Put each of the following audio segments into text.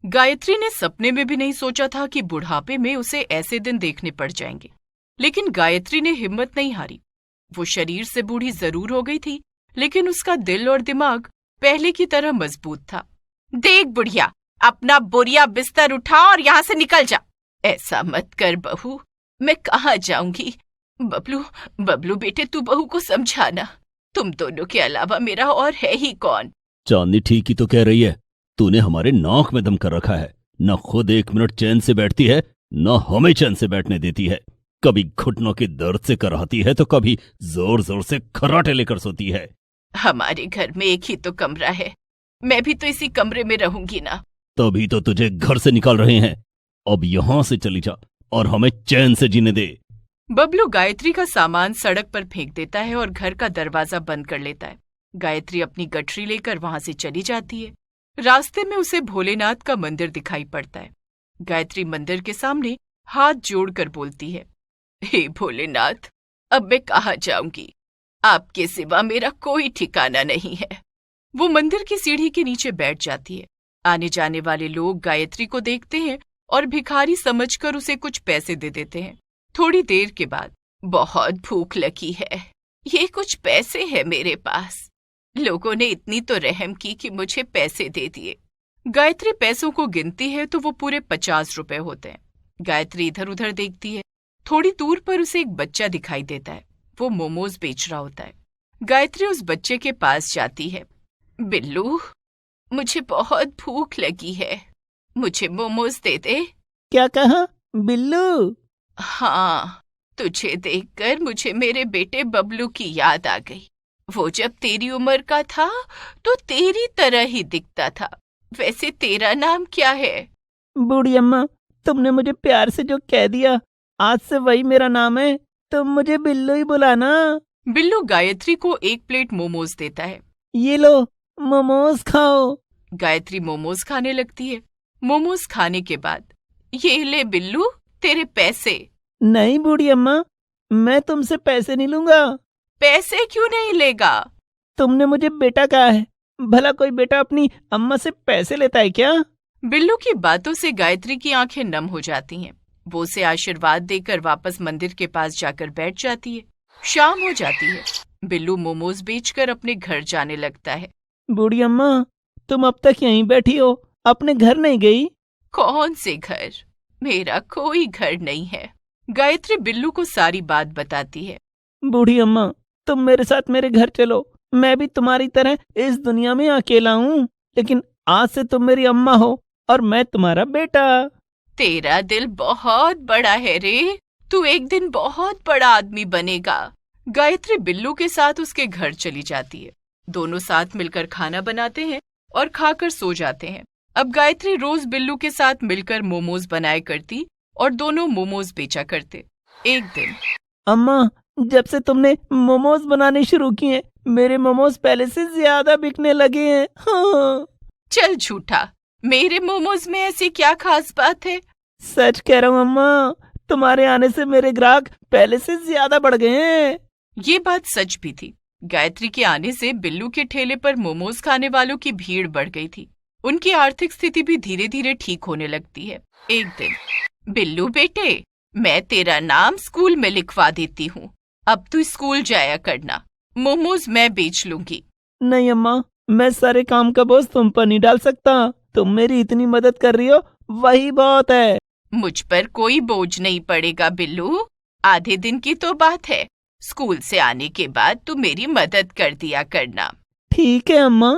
गायत्री ने सपने में भी नहीं सोचा था कि बुढ़ापे में उसे ऐसे दिन देखने पड़ जाएंगे, लेकिन गायत्री ने हिम्मत नहीं हारी। वो शरीर से बूढ़ी जरूर हो गई थी, लेकिन उसका दिल और दिमाग पहले की तरह मजबूत था। देख बुढ़िया, अपना बोरिया बिस्तर उठा और यहाँ से निकल जा। ऐसा मत कर बहू, मैं कहाँ जाऊंगी। बबलू बबलू बेटे, तू बहू को समझाना, तुम दोनों के अलावा मेरा और है ही कौन। चांदनी ठीक ही तो कह रही है। तूने हमारे नाक में दम कर रखा है। न खुद 1 मिनट चैन से बैठती है, न हमें चैन से बैठने देती है। कभी घुटनों के दर्द से कराती है तो कभी जोर जोर से खर्राटे लेकर सोती है। हमारे घर में एक ही तो कमरा है, मैं भी तो इसी कमरे में रहूंगी ना। तभी तो तुझे घर से निकाल रहे हैं। अब यहाँ से चली जा और हमें चैन से जीने दे। बबलू गायत्री का सामान सड़क पर फेंक देता है और घर का दरवाजा बंद कर लेता है। गायत्री अपनी गठरी लेकर वहां से चली जाती है। रास्ते में उसे भोलेनाथ का मंदिर दिखाई पड़ता है। गायत्री मंदिर के सामने हाथ जोड़कर बोलती है, हे भोलेनाथ, अब मैं कहाँ जाऊंगी, आपके सिवा मेरा कोई ठिकाना नहीं है। वो मंदिर की सीढ़ी के नीचे बैठ जाती है। आने जाने वाले लोग गायत्री को देखते हैं और भिखारी समझकर उसे कुछ पैसे दे देते हैं। थोड़ी देर के बाद, बहुत भूख लगी है, ये कुछ पैसे हैं मेरे पास। लोगों ने इतनी तो रहम की कि मुझे पैसे दे दिए। गायत्री पैसों को गिनती है तो वो पूरे 50 रुपए होते हैं। गायत्री इधर उधर देखती है। थोड़ी दूर पर उसे एक बच्चा दिखाई देता है। वो मोमोज बेच रहा होता है। गायत्री उस बच्चे के पास जाती है। बिल्लू, मुझे बहुत भूख लगी है, मुझे मोमोज दे दे। क्या कहा बिल्लू? हाँ, तुझे देखकर मुझे मेरे बेटे बबलू की याद आ गई। वो जब तेरी उम्र का था तो तेरी तरह ही दिखता था। वैसे तेरा नाम क्या है? बूढ़ी अम्मा, तुमने मुझे प्यार से जो कह दिया, आज से वही मेरा नाम है। तुम मुझे बिल्लू ही बुलाना। बिल्लू गायत्री को 1 प्लेट मोमोज देता है। ये लो, मोमोज खाओ। गायत्री मोमोज खाने लगती है। मोमोज खाने के बाद, ये ले बिल्लू, तेरे पैसे। नहीं बूढ़ी अम्मा, मैं तुमसे पैसे नहीं लूंगा। पैसे क्यों नहीं लेगा? तुमने मुझे बेटा कहा है, भला कोई बेटा अपनी अम्मा से पैसे लेता है क्या? बिल्लू की बातों से गायत्री की आंखें नम हो जाती हैं। वो उसे आशीर्वाद देकर वापस मंदिर के पास जाकर बैठ जाती है। शाम हो जाती है। बिल्लू मोमोज बेचकर अपने घर जाने लगता है। बूढ़ी अम्मा, तुम अब तक यहीं बैठी हो, अपने घर नहीं गई? कौन से घर? मेरा कोई घर नहीं है। गायत्री बिल्लू को सारी बात बताती है। बूढ़ी अम्मा, तुम मेरे साथ मेरे घर चलो। मैं भी तुम्हारी तरह इस दुनिया में अकेला हूँ, लेकिन आज से तुम मेरी अम्मा हो और मैं तुम्हारा बेटा। तेरा दिल बहुत बड़ा है रे, तू एक दिन बहुत बड़ा आदमी बनेगा। गायत्री बिल्लू के साथ उसके घर चली जाती है। दोनों साथ मिलकर खाना बनाते हैं और खाकर सो जाते हैं। अब गायत्री रोज बिल्लू के साथ मिलकर मोमोज बनाया करती और दोनों मोमोज बेचा करते। एक दिन, अम्मा, जब से तुमने मोमोज बनाने शुरू किए, मेरे मोमोज पहले से ज्यादा बिकने लगे हैं। हाँ। चल झूठा, मेरे मोमोज में ऐसी क्या खास बात है? सच कह रहा हूँ अम्मा, तुम्हारे आने से मेरे ग्राहक पहले से ज्यादा बढ़ गए हैं। ये बात सच भी थी। गायत्री के आने से बिल्लू के ठेले पर मोमोज खाने वालों की भीड़ बढ़ गई थी। उनकी आर्थिक स्थिति भी धीरे धीरे ठीक होने लगती है। एक दिन, बिल्लू बेटे, मैं तेरा नाम स्कूल में लिखवा देती हूँ, अब तू स्कूल जाया करना, मोमोज मैं बेच लूंगी। नहीं अम्मा, मैं सारे काम का बोझ तुम पर नहीं डाल सकता। तुम मेरी इतनी मदद कर रही हो, वही बहुत है। मुझ पर कोई बोझ नहीं पड़ेगा बिल्लू, आधे दिन की तो बात है। स्कूल से आने के बाद तू मेरी मदद कर दिया करना। ठीक है अम्मा।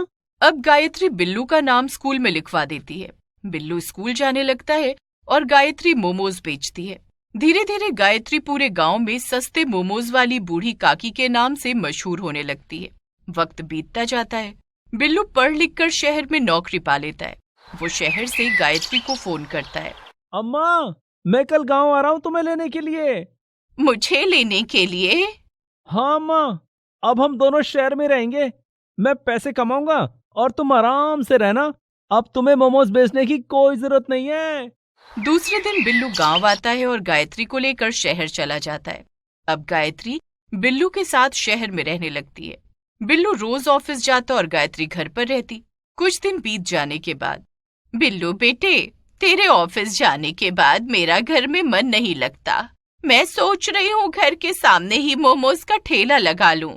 अब गायत्री बिल्लू का नाम स्कूल में लिखवा देती है। बिल्लू स्कूल जाने लगता है और गायत्री मोमोज बेचती है। धीरे धीरे गायत्री पूरे गांव में सस्ते मोमोज वाली बूढ़ी काकी के नाम से मशहूर होने लगती है। वक्त बीतता जाता है। बिल्लू पढ़ लिख कर शहर में नौकरी पा लेता है। वो शहर से गायत्री को फोन करता है। अम्मा, मैं कल गांव आ रहा हूँ तुम्हें लेने के लिए। मुझे लेने के लिए? हाँ अम्मा, अब हम दोनों शहर में रहेंगे। मैं पैसे कमाऊंगा और तुम आराम से रहना। अब तुम्हें मोमोज बेचने की कोई जरूरत नहीं है। दूसरे दिन बिल्लू गांव आता है और गायत्री को लेकर शहर चला जाता है। अब गायत्री बिल्लू के साथ शहर में रहने लगती है। बिल्लू रोज ऑफिस जाता और गायत्री घर पर रहती। कुछ दिन बीत जाने के बाद बिल्लू बेटे, तेरे ऑफिस जाने के बाद मेरा घर में मन नहीं लगता। मैं सोच रही हूँ घर के सामने ही मोमोज का ठेला लगा लूं।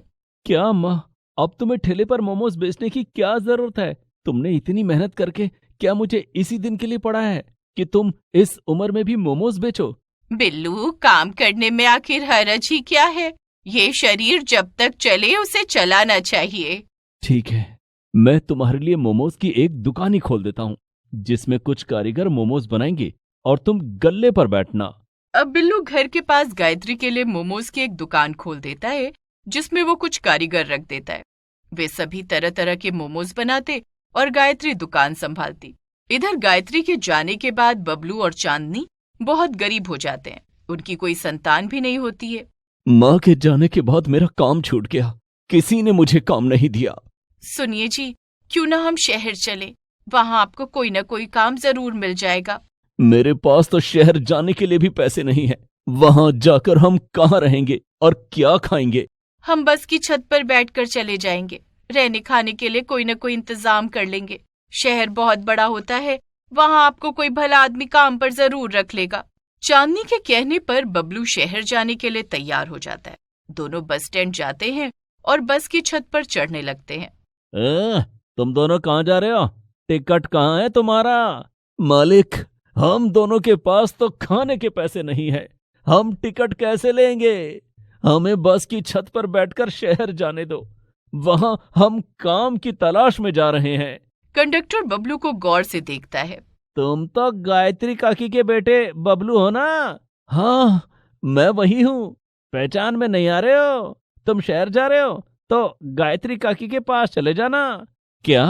क्या माँ, अब तुम्हें ठेले पर मोमोज बेचने की क्या जरूरत है? तुमने इतनी मेहनत करके क्या मुझे इसी दिन के लिए पढ़ा है कि तुम इस उम्र में भी मोमोज बेचो? बिल्लू, काम करने में आखिर हरज ही क्या है? ये शरीर जब तक चले उसे चलाना चाहिए। ठीक है, मैं तुम्हारे लिए मोमोज की एक दुकान ही खोल देता हूँ, जिसमें कुछ कारीगर मोमोज बनाएंगे और तुम गल्ले पर बैठना। अब बिल्लू घर के पास गायत्री के लिए मोमोज की एक दुकान खोल देता है, जिसमें वो कुछ कारीगर रख देता है। वे सभी तरह तरह के मोमोज बनाते और गायत्री दुकान संभालती। इधर गायत्री के जाने के बाद बबलू और चांदनी बहुत गरीब हो जाते हैं। उनकी कोई संतान भी नहीं होती है। माँ के जाने के बाद मेरा काम छूट गया, किसी ने मुझे काम नहीं दिया। सुनिए जी, क्यों ना हम शहर चले? वहाँ आपको कोई ना कोई काम जरूर मिल जाएगा। मेरे पास तो शहर जाने के लिए भी पैसे नहीं है। वहां जाकर हम कहाँ रहेंगे और क्या खाएंगे? हम बस की छत पर बैठकर चले जाएंगे। रहने खाने के लिए कोई न कोई इंतजाम कर लेंगे। शहर बहुत बड़ा होता है, वहाँ आपको कोई भला आदमी काम पर जरूर रख लेगा। चांदनी के कहने पर बबलू शहर जाने के लिए तैयार हो जाता है। दोनों बस स्टैंड जाते हैं और बस की छत पर चढ़ने लगते हैं। तुम दोनों कहाँ जा रहे हो? टिकट कहाँ है तुम्हारा? मालिक, हम दोनों के पास तो खाने के पैसे नहीं है, हम टिकट कैसे लेंगे? हमें बस की छत पर बैठकर शहर जाने दो, वहां हम काम की तलाश में जा रहे हैं। कंडक्टर बबलू को गौर से देखता है। तुम तो गायत्री काकी के बेटे बबलू हो ना? हाँ, मैं वही हूँ। पहचान में नहीं आ रहे हो? तुम शहर जा रहे हो तो गायत्री काकी के पास चले जाना। क्या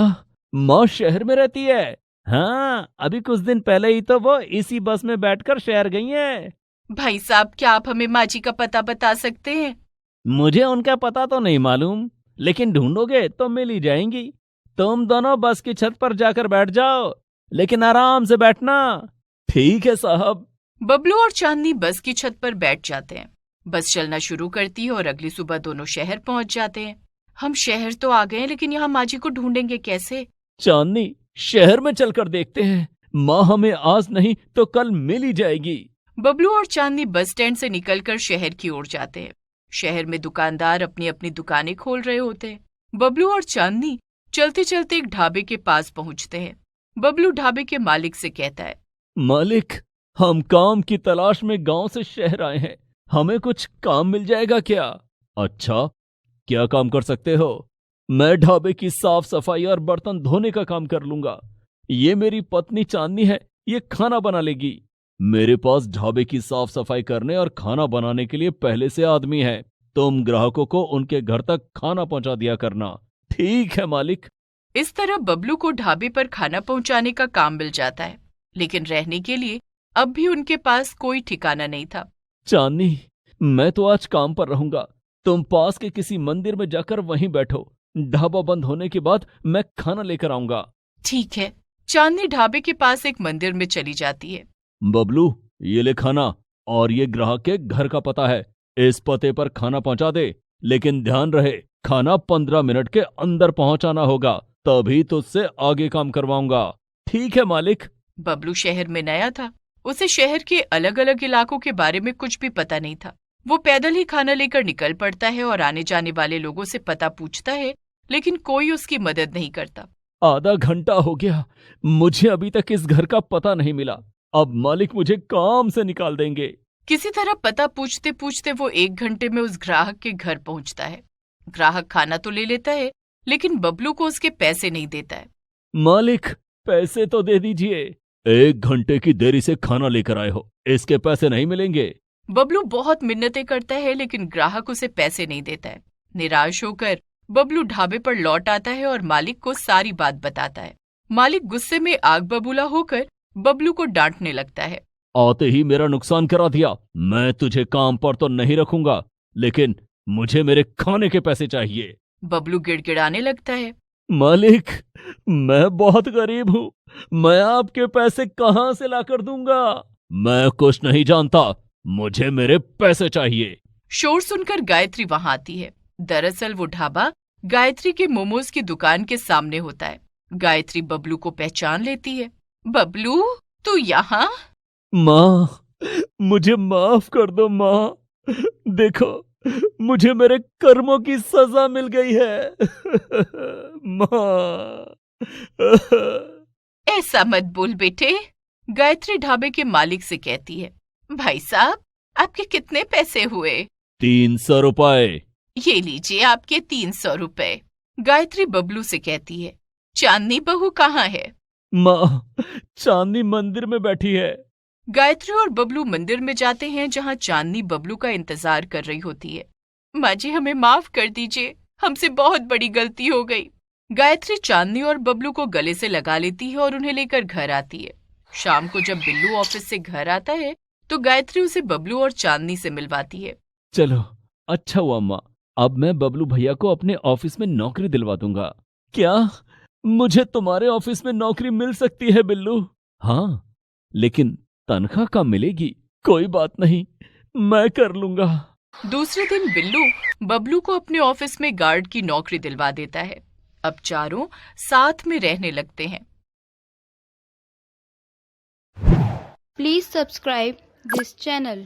माँ शहर में रहती है? हाँ, अभी कुछ दिन पहले ही तो वो इसी बस में बैठकर शहर गई हैं। भाई साहब, क्या आप हमें माँ जी का पता बता सकते हैं? मुझे उनका पता तो नहीं मालूम, लेकिन ढूंढोगे तो मिल ही जाएंगी। तुम दोनों बस की छत पर जाकर बैठ जाओ, लेकिन आराम से बैठना। ठीक है साहब। बबलू और चांदनी बस की छत पर बैठ जाते हैं। बस चलना शुरू करती है और अगली सुबह दोनों शहर पहुंच जाते हैं। हम शहर तो आ गए, लेकिन यहाँ माँ जी को ढूंढेंगे कैसे? चांदनी, शहर में चलकर देखते हैं, माँ हमें आज नहीं तो कल मिल ही जाएगी। बबलू और चांदनी बस स्टैंड से निकलकर शहर की ओर जाते हैं। शहर में दुकानदार अपनी अपनी दुकानें खोल रहे होते हैं। बबलू और चांदनी चलते चलते एक ढाबे के पास पहुंचते हैं। बबलू ढाबे के मालिक से कहता है, मालिक, हम काम की तलाश में गांव से शहर आए हैं, हमें कुछ काम मिल जाएगा क्या? अच्छा, क्या काम कर सकते हो? मैं ढाबे की साफ सफाई और बर्तन धोने का काम कर लूंगा। ये मेरी पत्नी चांदनी है, ये खाना बना लेगी। मेरे पास ढाबे की साफ सफाई करने और खाना बनाने के लिए पहले से आदमी है। तुम ग्राहकों को उनके घर तक खाना पहुंचा दिया करना। ठीक है मालिक। इस तरह बबलू को ढाबे पर खाना पहुंचाने का काम मिल जाता है, लेकिन रहने के लिए अब भी उनके पास कोई ठिकाना नहीं था। चांदनी, मैं तो आज काम पर रहूंगा, तुम पास के किसी मंदिर में जाकर वहीं बैठो। ढाबा बंद होने के बाद मैं खाना लेकर आऊंगा। ठीक है। चांदनी ढाबे के पास एक मंदिर में चली जाती है। बबलू, ये ले खाना, और ये ग्राहक के घर का पता है। इस पते पर खाना पहुंचा दे, लेकिन ध्यान रहे खाना 15 मिनट के अंदर पहुंचाना होगा, तभी तुझसे आगे काम करवाऊंगा। ठीक है मालिक। बबलू शहर में नया था, उसे शहर के अलग अलग इलाकों के बारे में कुछ भी पता नहीं था। वो पैदल ही खाना लेकर निकल पड़ता है और आने जाने वाले लोगों से पता पूछता है, लेकिन कोई उसकी मदद नहीं करता। आधा घंटा हो गया, मुझे अभी तक इस घर का पता नहीं मिला। अब मालिक मुझे काम से निकाल देंगे। किसी तरह पता पूछते पूछते वो 1 घंटे में उस ग्राहक के घर पहुंचता है। ग्राहक खाना तो ले लेता है, लेकिन बबलू को उसके पैसे नहीं देता है। मालिक, पैसे तो दे दीजिए। 1 घंटे की देरी से खाना लेकर आए हो, इसके पैसे नहीं मिलेंगे। बबलू बहुत मिन्नतें करता है, लेकिन ग्राहक उसे पैसे नहीं देता है। निराश होकर बबलू ढाबे पर लौट आता है और मालिक को सारी बात बताता है। मालिक गुस्से में आग बबूला होकर बबलू को डांटने लगता है। आते ही मेरा नुकसान करा दिया। मैं तुझे काम पर तो नहीं रखूंगा, लेकिन मुझे मेरे खाने के पैसे चाहिए। बबलू गिड़गिड़ाने लगता है। मालिक, मैं बहुत गरीब हूँ, मैं आपके पैसे कहाँ से लाकर दूंगा? मैं कुछ नहीं जानता, मुझे मेरे पैसे चाहिए। शोर सुनकर गायत्री वहां आती है। दरअसल वो ढाबा गायत्री के मोमोज की दुकान के सामने होता है। गायत्री बबलू को पहचान लेती है। बबलू, तू यहाँ? माँ, मुझे माफ कर दो माँ। देखो, मुझे मेरे कर्मों की सजा मिल गई है। माँ। ऐसा मत बोल बेटे। गायत्री ढाबे के मालिक से कहती है, भाई साहब, आपके कितने पैसे हुए? 300 रुपए। ये लीजिए आपके 300 रुपए। गायत्री बबलू से कहती है, चांदनी बहू कहाँ है? माँ, चांदनी मंदिर में बैठी है। गायत्री और बबलू मंदिर में जाते हैं जहाँ चांदनी बबलू का इंतजार कर रही होती है। माँ जी, हमें माफ कर दीजिए, हमसे बहुत बड़ी गलती हो गई। गायत्री चांदनी और बबलू को गले से लगा लेती है और उन्हें लेकर घर आती है। शाम को जब बिल्लू ऑफिस से घर आता है तो गायत्री उसे बबलू और चांदनी से मिलवाती है। चलो, अच्छा हुआ माँ। अब मैं बबलू भैया को अपने ऑफिस में नौकरी दिलवा दूंगा। क्या मुझे तुम्हारे ऑफिस में नौकरी मिल सकती है बिल्लू? हाँ, लेकिन तनख्वाह कम मिलेगी। कोई बात नहीं, मैं कर लूंगा। दूसरे दिन बिल्लू बबलू को अपने ऑफिस में गार्ड की नौकरी दिलवा देता है। अब चारों साथ में रहने लगते हैं। Please subscribe this channel.